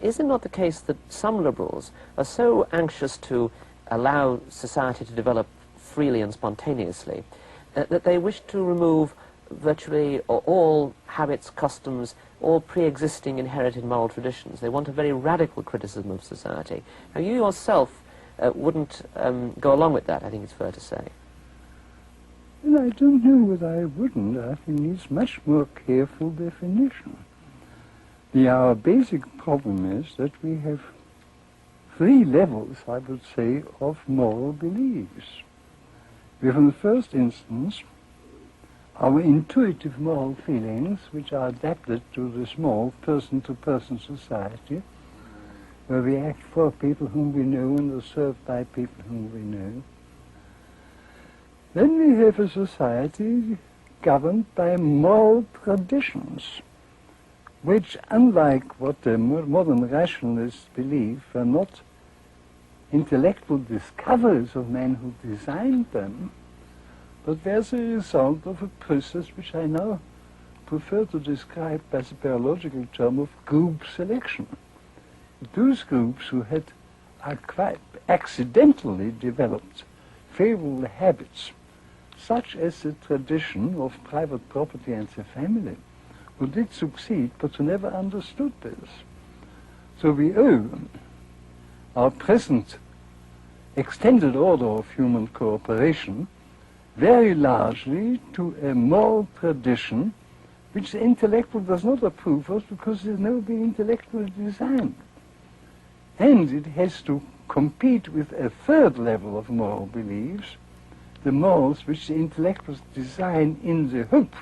is it not the case that some liberals are so anxious to allow society to develop freely and spontaneously that they wish to remove virtually all habits, customs, all pre-existing inherited moral traditions? They want a very radical criticism of society. Now, you yourself wouldn't go along with that, I think it's fair to say. Well, I don't know whether I wouldn't. I think it needs much more careful definition. Our basic problem is that we have three levels, I would say, of moral beliefs. We have, in the first instance, our intuitive moral feelings, which are adapted to the small person-to-person society, where we act for people whom we know and are served by people whom we know. Then we have a society governed by moral traditions, which, unlike what the modern rationalists believe, are not intellectual discoveries of men who designed them, but they're the result of a process which I now prefer to describe by the biological term of group selection. Those groups who had quite accidentally developed favorable habits, such as the tradition of private property and the family, who did succeed, but who never understood this. So we owe our present extended order of human cooperation very largely to a moral tradition which the intellectual does not approve of because it has never been intellectually designed. And it has to compete with a third level of moral beliefs, the morals which the intellectuals design in the hope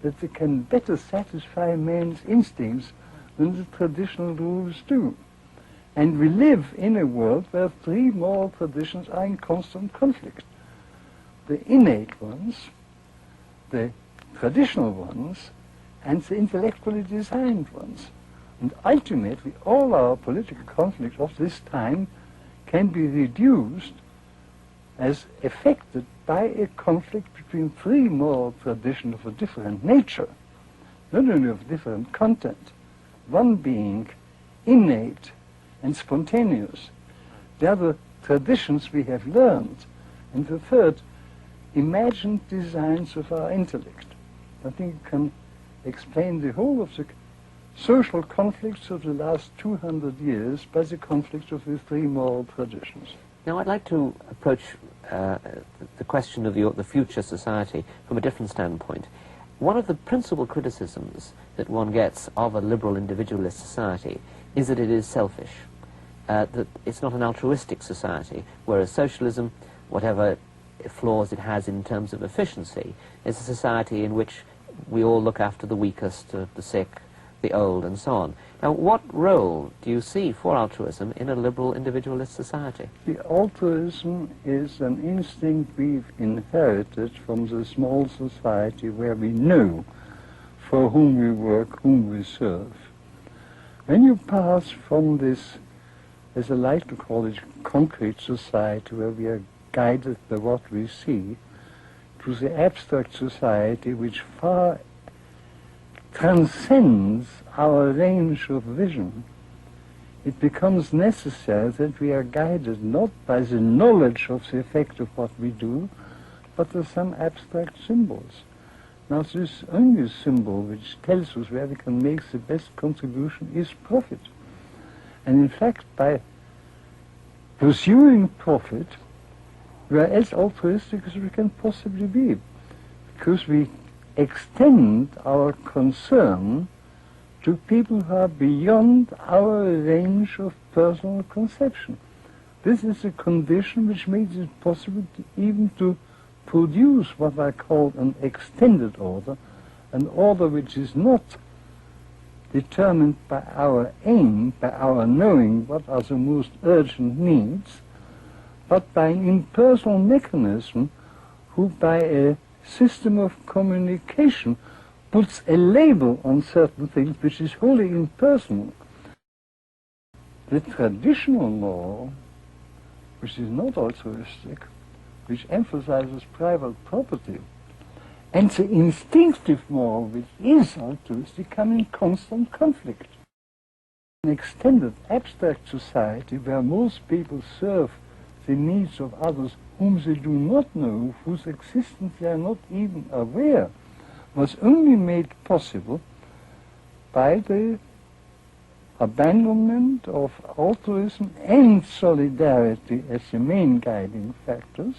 that they can better satisfy man's instincts than the traditional rules do. And we live in a world where three moral traditions are in constant conflict. The innate ones, the traditional ones, and the intellectually designed ones. And ultimately, all our political conflicts of this time can be reduced as affected by a conflict between three moral traditions of a different nature, not only of different content, one being innate and spontaneous, the other traditions we have learned, and the third, imagined designs of our intellect. I think it can explain the whole of the social conflicts of the last 200 years by the conflict of the three moral traditions. Now, I'd like to approach the question of the future society from a different standpoint. One of the principal criticisms that one gets of a liberal individualist society is that it is selfish, that it's not an altruistic society, whereas socialism, whatever flaws it has in terms of efficiency, is a society in which we all look after the weakest, the sick, the old, and so on. Now, what role do you see for altruism in a liberal individualist society? The altruism is an instinct we've inherited from the small society where we know for whom we work, whom we serve. When you pass from this, as I like to call it, concrete society where we are guided by what we see, to the abstract society which far transcends our range of vision, it becomes necessary that we are guided not by the knowledge of the effect of what we do, but by some abstract symbols. Now, this only symbol which tells us where we can make the best contribution is profit. And in fact, by pursuing profit, we are as altruistic as we can possibly be, because we extend our concern to people who are beyond our range of personal conception. This is a condition which makes it possible even to produce what I call an extended order, an order which is not determined by our aim, by our knowing what are the most urgent needs, but by an impersonal mechanism who, by a system of communication, puts a label on certain things which is wholly impersonal. The traditional law, which is not altruistic, which emphasizes private property, and the instinctive moral, which is altruistic, come in constant conflict. an extended abstract society where most people serve the needs of others whom they do not know, whose existence they are not even aware, was only made possible by the abandonment of altruism and solidarity as the main guiding factors,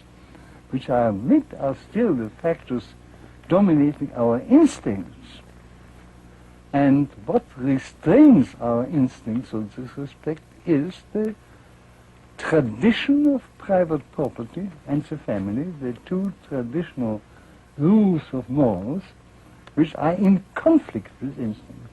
which I admit are still the factors dominating our instincts. And what restrains our instincts in this respect is the tradition of private property and the family, the two traditional rules of morals, which are in conflict with instincts.